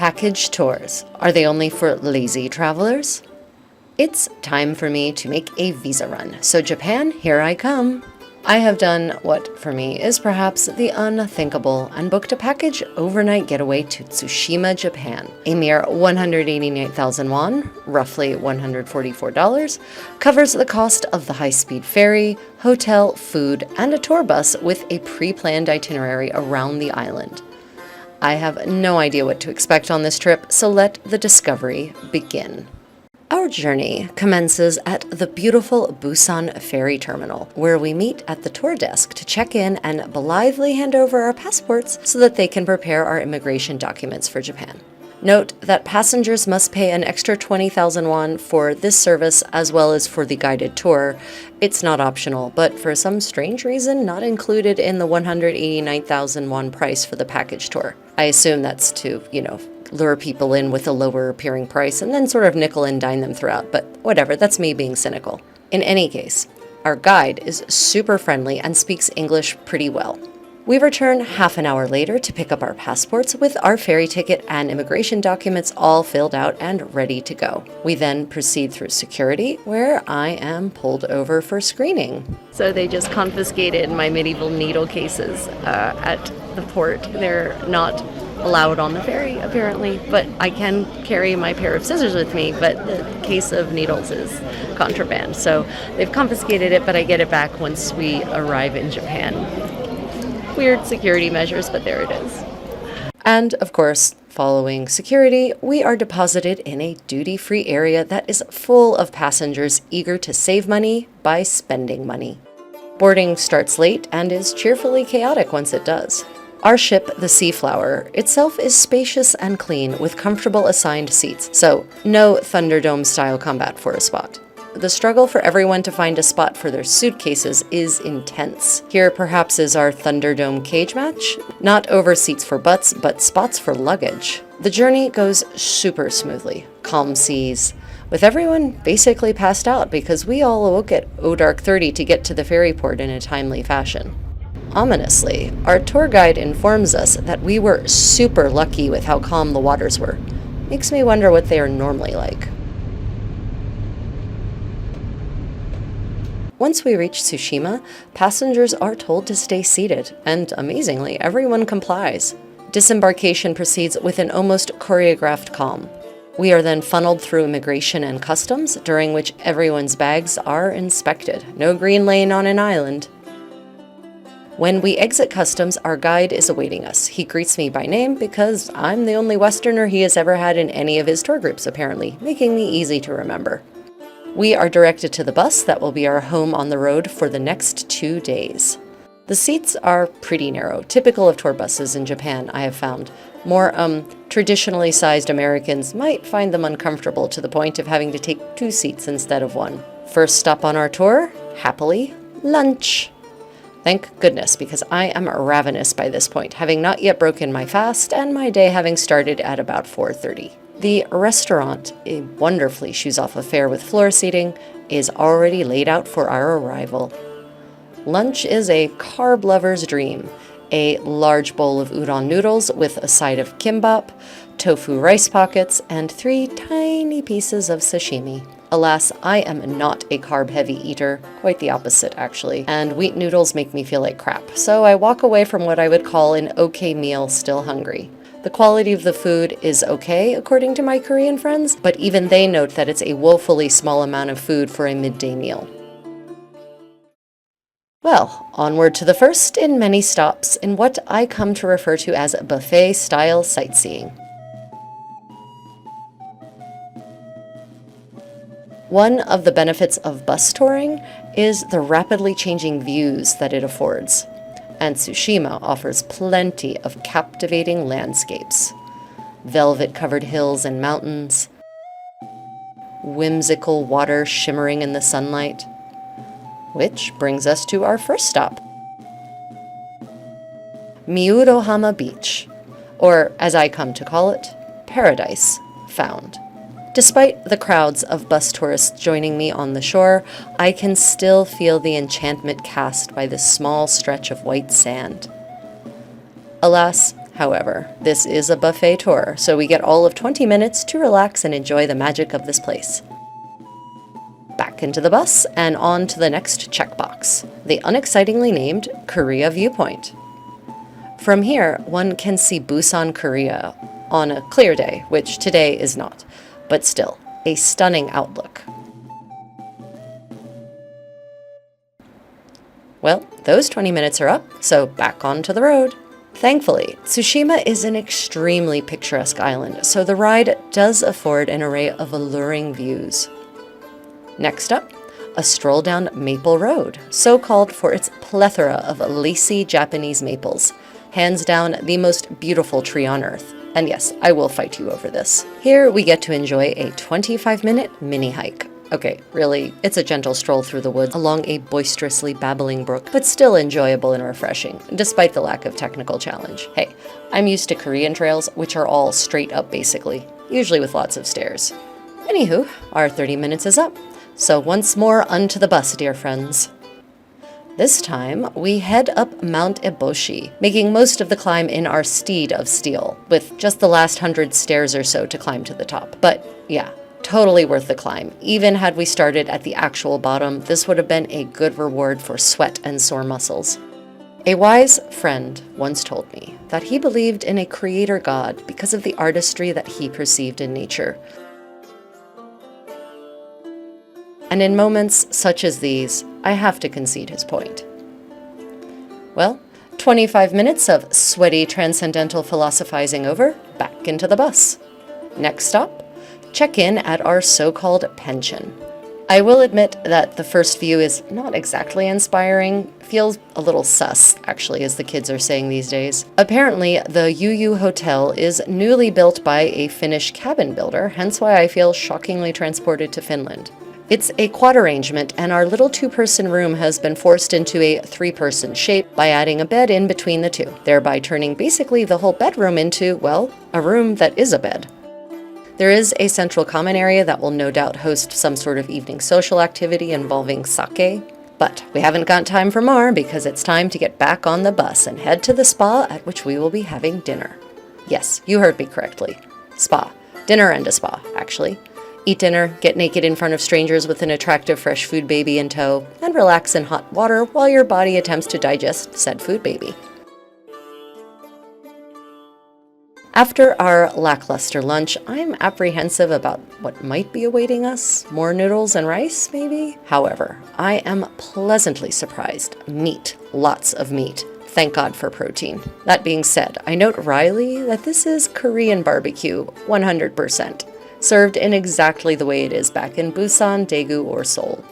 Package tours. Are they only for lazy travelers? It's time for me to make a visa run. So Japan, here I come. I have done what for me is perhaps the unthinkable and booked a package overnight getaway to Tsushima, Japan. A mere 189,000 won, roughly $144, covers the cost of the high-speed ferry, hotel, food, and a tour bus with a pre-planned itinerary around the island. I have no idea what to expect on this trip, so let the discovery begin. Our journey commences at the beautiful Busan ferry terminal, where we meet at the tour desk to check in and blithely hand over our passports so that they can prepare our immigration documents for Japan. Note that passengers must pay an extra 20,000 won for this service as well as for the guided tour. It's not optional, but for some strange reason not included in the 189,000 won price for the package tour. I assume that's to, lure people in with a lower appearing price and then sort of nickel and dime them throughout, but whatever, that's me being cynical. In any case, our guide is super friendly and speaks English pretty well. We return half an hour later to pick up our passports with our ferry ticket and immigration documents all filled out and ready to go. We then proceed through security, where I am pulled over for screening. So they just confiscated my medieval needle cases at the port. They're not allowed on the ferry, apparently, but I can carry my pair of scissors with me, but the case of needles is contraband. So they've confiscated it, but I get it back once we arrive in Japan. Weird security measures, but there it is. And, of course, following security, we are deposited in a duty-free area that is full of passengers eager to save money by spending money. Boarding starts late and is cheerfully chaotic once it does. Our ship, the Seaflower, itself is spacious and clean with comfortable assigned seats, so no Thunderdome-style combat for a spot. The struggle for everyone to find a spot for their suitcases is intense. Here perhaps is our Thunderdome cage match. Not over seats for butts, but spots for luggage. The journey goes super smoothly. Calm seas, with everyone basically passed out because we all awoke at dark 30 to get to the ferry port in a timely fashion. Ominously, our tour guide informs us that we were super lucky with how calm the waters were. Makes me wonder what they are normally like. Once we reach Tsushima, passengers are told to stay seated, and amazingly, everyone complies. Disembarkation proceeds with an almost choreographed calm. We are then funneled through immigration and customs, during which everyone's bags are inspected. No green lane on an island. When we exit customs, our guide is awaiting us. He greets me by name because I'm the only Westerner he has ever had in any of his tour groups, apparently, making me easy to remember. We are directed to the bus that will be our home on the road for the next 2 days. The seats are pretty narrow, typical of tour buses in Japan, I have found. More, traditionally sized Americans might find them uncomfortable to the point of having to take 2 seats instead of 1. First stop on our tour, happily, lunch. Thank goodness, because I am ravenous by this point, having not yet broken my fast and my day having started at about 4:30. The restaurant, a wonderfully shoes-off affair with floor seating, is already laid out for our arrival. Lunch is a carb lover's dream. A large bowl of udon noodles with a side of kimbap, tofu rice pockets, and 3 tiny pieces of sashimi. Alas, I am not a carb-heavy eater, quite the opposite actually, and wheat noodles make me feel like crap, so I walk away from what I would call an okay meal still hungry. The quality of the food is okay, according to my Korean friends, but even they note that it's a woefully small amount of food for a midday meal. Well, onward to the first in many stops in what I come to refer to as buffet-style sightseeing. One of the benefits of bus touring is the rapidly changing views that it affords, and Tsushima offers plenty of captivating landscapes. Velvet-covered hills and mountains, whimsical water shimmering in the sunlight, which brings us to our first stop, Miurohama Beach, or as I come to call it, Paradise Found. Despite the crowds of bus tourists joining me on the shore, I can still feel the enchantment cast by this small stretch of white sand. Alas, However, this is a buffet tour, so we get all of 20 minutes to relax and enjoy the magic of this place. Back into the bus and on to the next checkbox, the unexcitingly named Korea Viewpoint. From here, one can see Busan, Korea on a clear day, which today is not, but still, a stunning outlook. Well, those 20 minutes are up, so back onto the road. Thankfully, Tsushima is an extremely picturesque island, so the ride does afford an array of alluring views. Next up, a stroll down Maple Road, so called for its plethora of lacy Japanese maples. Hands down, the most beautiful tree on earth. And yes, I will fight you over this. Here we get to enjoy a 25-minute mini hike. Okay, really, it's a gentle stroll through the woods along a boisterously babbling brook, but still enjoyable and refreshing, despite the lack of technical challenge. Hey, I'm used to Korean trails, which are all straight up basically, usually with lots of stairs. Anywho, our 30 minutes is up, so once more unto the bus, dear friends. This time, we head up Mount Eboshi, making most of the climb in our steed of steel, with just the last 100 stairs or so to climb to the top. But yeah, totally worth the climb. Even had we started at the actual bottom, this would have been a good reward for sweat and sore muscles. A wise friend once told me that he believed in a creator god because of the artistry that he perceived in nature. And in moments such as these, I have to concede his point. Well, 25 minutes of sweaty transcendental philosophizing over, back into the bus. Next stop, check in at our so-called pension. I will admit that the first view is not exactly inspiring, feels a little sus, actually, as the kids are saying these days. Apparently, the UU Hotel is newly built by a Finnish cabin builder, hence why I feel shockingly transported to Finland. It's a quad arrangement, and our little two-person room has been forced into a three-person shape by adding a bed in between the two, thereby turning basically the whole bedroom into, well, a room that is a bed. There is a central common area that will no doubt host some sort of evening social activity involving sake, but we haven't got time for more because it's time to get back on the bus and head to the spa at which we will be having dinner. Yes, you heard me correctly. Spa. Dinner and a spa, actually. Eat dinner, get naked in front of strangers with an attractive fresh food baby in tow, and relax in hot water while your body attempts to digest said food baby. After our lackluster lunch, I'm apprehensive about what might be awaiting us. More noodles and rice, maybe? However, I am pleasantly surprised. Meat. Lots of meat. Thank God for protein. That being said, I note wryly that this is Korean barbecue, 100%. Served in exactly the way it is back in Busan, Daegu, or Seoul.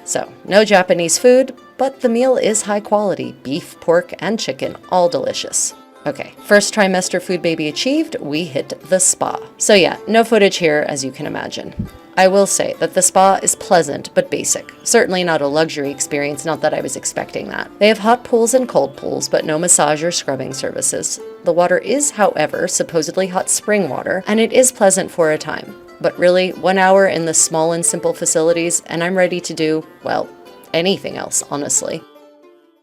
So, no Japanese food, but the meal is high quality. Beef, pork, and chicken, all delicious. Okay, first trimester food baby achieved, we hit the spa. So yeah, no footage here, as you can imagine. I will say that the spa is pleasant, but basic. Certainly not a luxury experience, not that I was expecting that. They have hot pools and cold pools, but no massage or scrubbing services. The water is, however, supposedly hot spring water, and it is pleasant for a time. But really, 1 hour in the small and simple facilities, and I'm ready to do, well, anything else, honestly.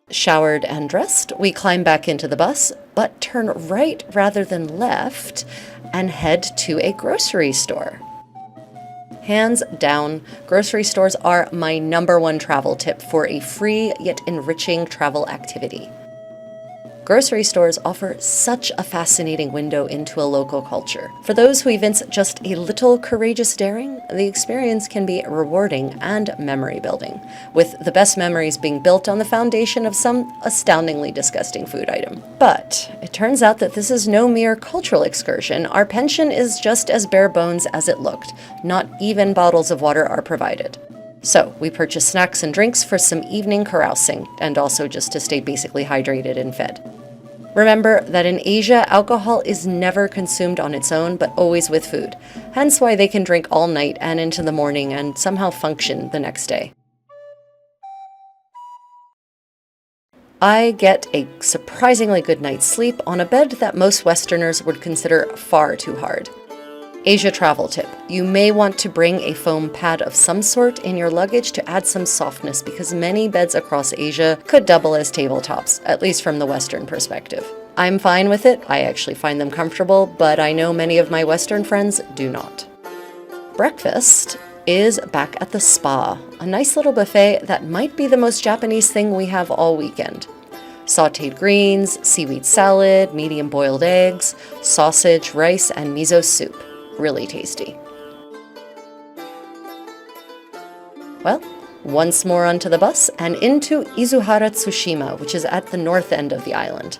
Showered and dressed, we climb back into the bus, but turn right rather than left, and head to a grocery store. Hands down, grocery stores are my #1 travel tip for a free yet enriching travel activity. Grocery stores offer such a fascinating window into a local culture. For those who evince just a little courageous daring, the experience can be rewarding and memory building, with the best memories being built on the foundation of some astoundingly disgusting food item. But it turns out that this is no mere cultural excursion. Our pension is just as bare bones as it looked. Not even bottles of water are provided. So we purchase snacks and drinks for some evening carousing, and also just to stay basically hydrated and fed. Remember that in Asia, alcohol is never consumed on its own, but always with food. Hence why they can drink all night and into the morning and somehow function the next day. I get a surprisingly good night's sleep on a bed that most Westerners would consider far too hard. Asia travel tip. You may want to bring a foam pad of some sort in your luggage to add some softness because many beds across Asia could double as tabletops, at least from the Western perspective. I'm fine with it. I actually find them comfortable, but I know many of my Western friends do not. Breakfast is back at the spa, a nice little buffet that might be the most Japanese thing we have all weekend. Sautéed greens, seaweed salad, medium boiled eggs, sausage, rice, and miso soup. Really tasty. Well, once more onto the bus and into Izuhara Tsushima, which is at the north end of the island.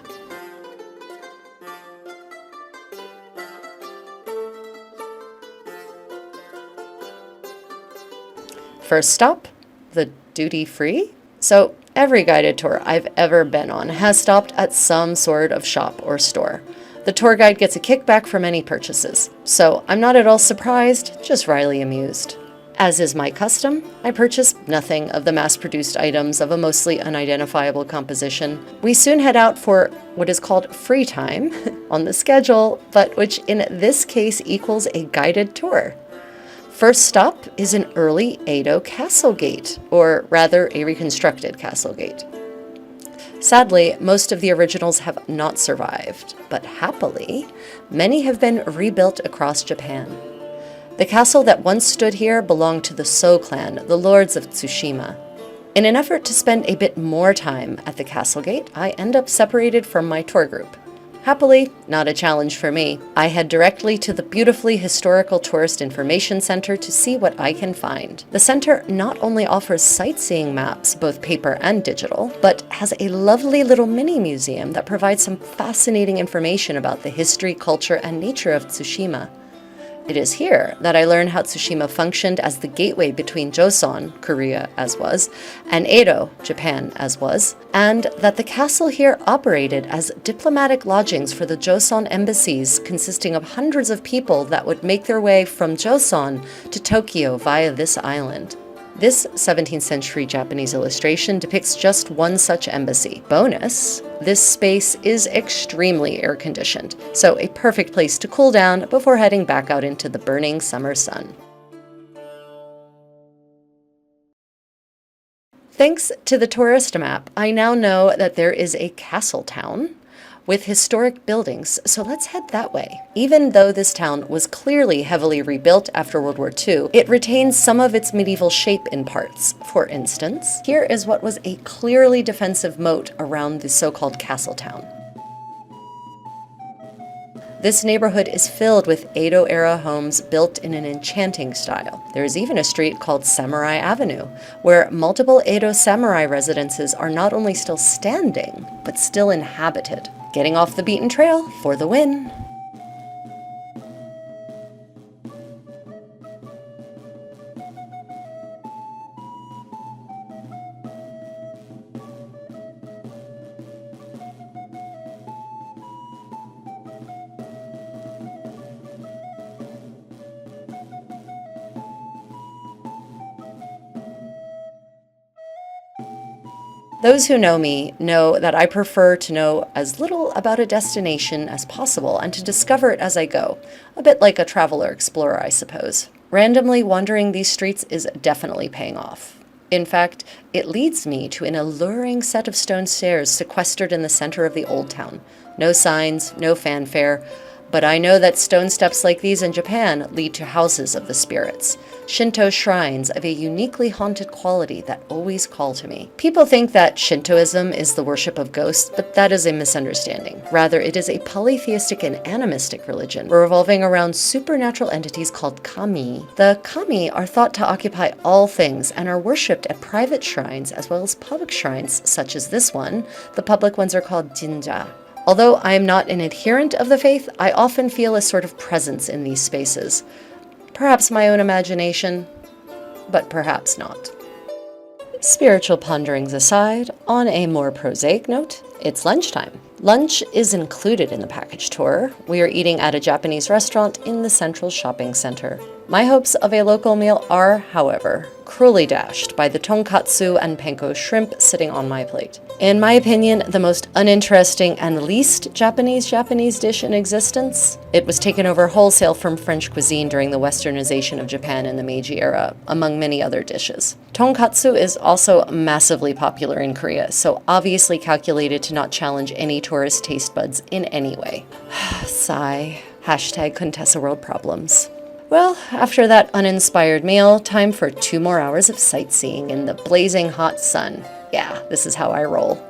First stop, the duty-free. So every guided tour I've ever been on has stopped at some sort of shop or store. The tour guide gets a kickback from any purchases. So I'm not at all surprised, just wryly amused. As is my custom, I purchase nothing of the mass-produced items of a mostly unidentifiable composition. We soon head out for what is called free time on the schedule, but which in this case equals a guided tour. First stop is an early Edo castle gate, or rather a reconstructed castle gate. Sadly, most of the originals have not survived, but happily, many have been rebuilt across Japan. The castle that once stood here belonged to the So clan, the lords of Tsushima. In an effort to spend a bit more time at the castle gate, I end up separated from my tour group. Happily, not a challenge for me. I head directly to the beautifully historical Tourist Information Center to see what I can find. The center not only offers sightseeing maps, both paper and digital, but has a lovely little mini museum that provides some fascinating information about the history, culture, and nature of Tsushima. It is here that I learned how Tsushima functioned as the gateway between Joseon, Korea as was, and Edo, Japan as was, and that the castle here operated as diplomatic lodgings for the Joseon embassies consisting of hundreds of people that would make their way from Joseon to Tokyo via this island. This 17th century Japanese illustration depicts just one such embassy. Bonus, this space is extremely air-conditioned, so a perfect place to cool down before heading back out into the burning summer sun. Thanks to the tourist map, I now know that there is a castle town with historic buildings, so let's head that way. Even though this town was clearly heavily rebuilt after World War II, it retains some of its medieval shape in parts. For instance, here is what was a clearly defensive moat around the so-called castle town. This neighborhood is filled with Edo-era homes built in an enchanting style. There is even a street called Samurai Avenue, where multiple Edo samurai residences are not only still standing, but still inhabited. Getting off the beaten trail for the win. Those who know me know that I prefer to know as little about a destination as possible and to discover it as I go, a bit like a traveler explorer, I suppose. Randomly wandering these streets is definitely paying off. In fact, it leads me to an alluring set of stone stairs sequestered in the center of the old town. No signs, no fanfare, but I know that stone steps like these in Japan lead to houses of the spirits, Shinto shrines of a uniquely haunted quality that always call to me. People think that Shintoism is the worship of ghosts, but that is a misunderstanding. Rather, it is a polytheistic and animistic religion revolving around supernatural entities called kami. The kami are thought to occupy all things and are worshipped at private shrines as well as public shrines, such as this one. The public ones are called jinja. Although I am not an adherent of the faith, I often feel a sort of presence in these spaces. Perhaps my own imagination, but perhaps not. Spiritual ponderings aside, on a more prosaic note, it's lunchtime. Lunch is included in the package tour. We are eating at a Japanese restaurant in the central shopping center. My hopes of a local meal are, however, cruelly dashed by the tonkatsu and panko shrimp sitting on my plate. In my opinion, the most uninteresting and least Japanese dish in existence. It was taken over wholesale from French cuisine during the westernization of Japan in the Meiji era, among many other dishes. Tonkatsu is also massively popular in Korea, so obviously calculated to to not challenge any tourist taste buds in any way. Sigh. Hashtag Contessa World problems. Well, after that uninspired meal, time for 2 more hours of sightseeing in the blazing hot sun. Yeah, this is how I roll.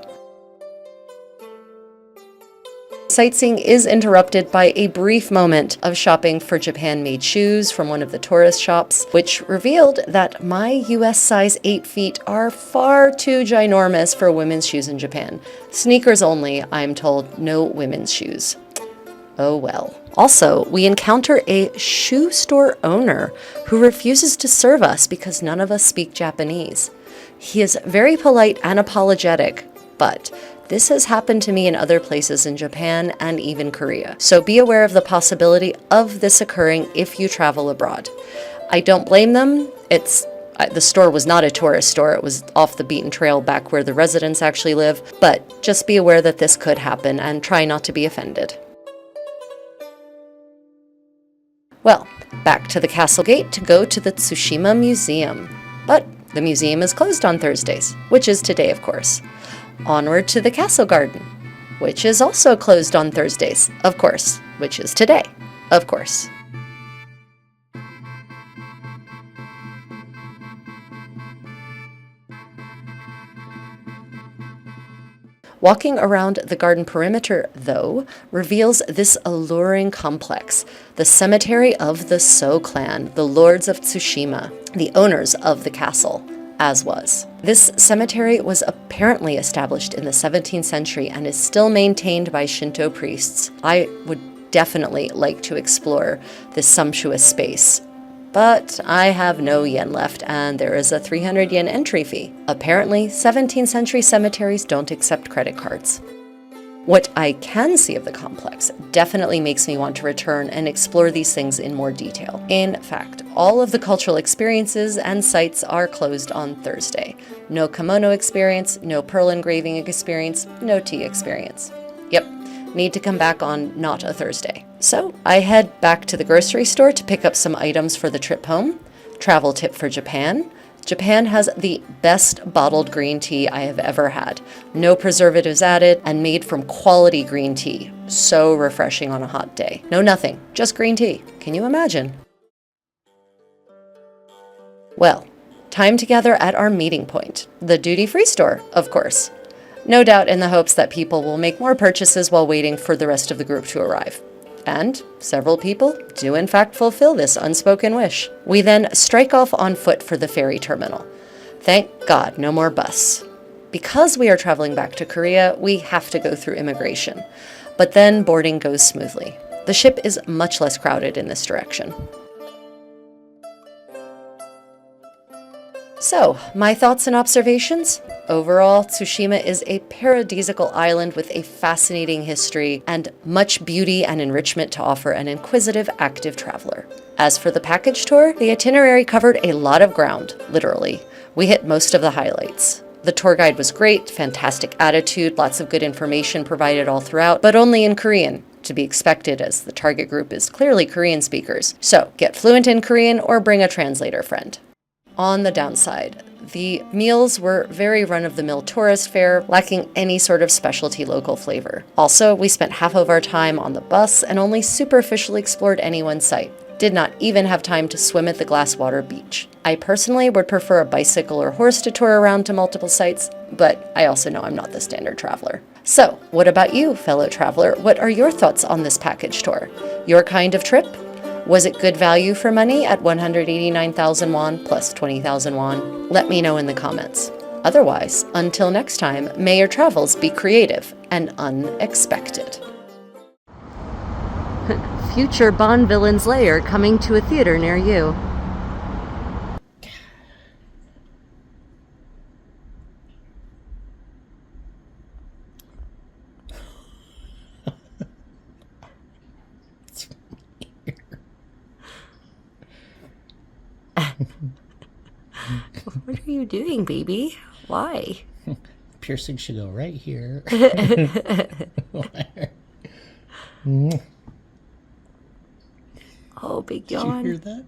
Sightseeing is interrupted by a brief moment of shopping for Japan-made shoes from one of the tourist shops, which revealed that my US size 8 feet are far too ginormous for women's shoes in Japan. Sneakers only, I'm told, no women's shoes. Oh well. Also, we encounter a shoe store owner who refuses to serve us because none of us speak Japanese. He is very polite and apologetic, but this has happened to me in other places in Japan and even Korea. So be aware of the possibility of this occurring if you travel abroad. I don't blame them. The store was not a tourist store. It was off the beaten trail back where the residents actually live. But just be aware that this could happen and try not to be offended. Well, back to the castle gate to go to the Tsushima Museum. But the museum is closed on Thursdays, which is today, of course. Onward to the castle garden, which is also closed on Thursdays, of course, which is today, of course. Walking around the garden perimeter, though, reveals this alluring complex, the cemetery of the So clan, the lords of Tsushima, the owners of the castle, as was. This cemetery was apparently established in the 17th century and is still maintained by Shinto priests. I would definitely like to explore this sumptuous space. But I have no yen left, and there is a 300 yen entry fee. Apparently, 17th century cemeteries don't accept credit cards. What I can see of the complex definitely makes me want to return and explore these things in more detail. In fact, all of the cultural experiences and sites are closed on Thursday. No kimono experience, no pearl engraving experience, no tea experience. Yep, need to come back on not a Thursday. So I head back to the grocery store to pick up some items for the trip home. Travel tip for Japan. Japan has the best bottled green tea I have ever had. No preservatives added and made from quality green tea. So refreshing on a hot day. No nothing, just green tea. Can you imagine? Well, time to gather at our meeting point, the duty-free store, of course. No doubt in the hopes that people will make more purchases while waiting for the rest of the group to arrive. And several people do in fact fulfill this unspoken wish. We then strike off on foot for the ferry terminal. Thank God, no more bus. Because we are traveling back to Korea, we have to go through immigration. But then boarding goes smoothly. The ship is much less crowded in this direction. So, my thoughts and observations? Overall, Tsushima is a paradisiacal island with a fascinating history and much beauty and enrichment to offer an inquisitive, active traveler. As for the package tour, the itinerary covered a lot of ground, literally. We hit most of the highlights. The tour guide was great, fantastic attitude, lots of good information provided all throughout, but only in Korean, to be expected as the target group is clearly Korean speakers. So, get fluent in Korean or bring a translator friend. On the downside, the meals were very run-of-the-mill tourist fare, lacking any sort of specialty local flavor. Also, we spent half of our time on the bus and only superficially explored any one site. Did not even have time to swim at the Glasswater beach. I personally would prefer a bicycle or horse to tour around to multiple sites, but I also know I'm not the standard traveler. So, what about you, fellow traveler? What are your thoughts on this package tour? Your kind of trip? Was it good value for money at 189,000 won plus 20,000 won? Let me know in the comments. Otherwise, until next time, may your travels be creative and unexpected. Future Bond villain's lair coming to a theater near you. What are you doing, baby? Why? Piercing should go right here. Oh, big Did yawn. you hear that?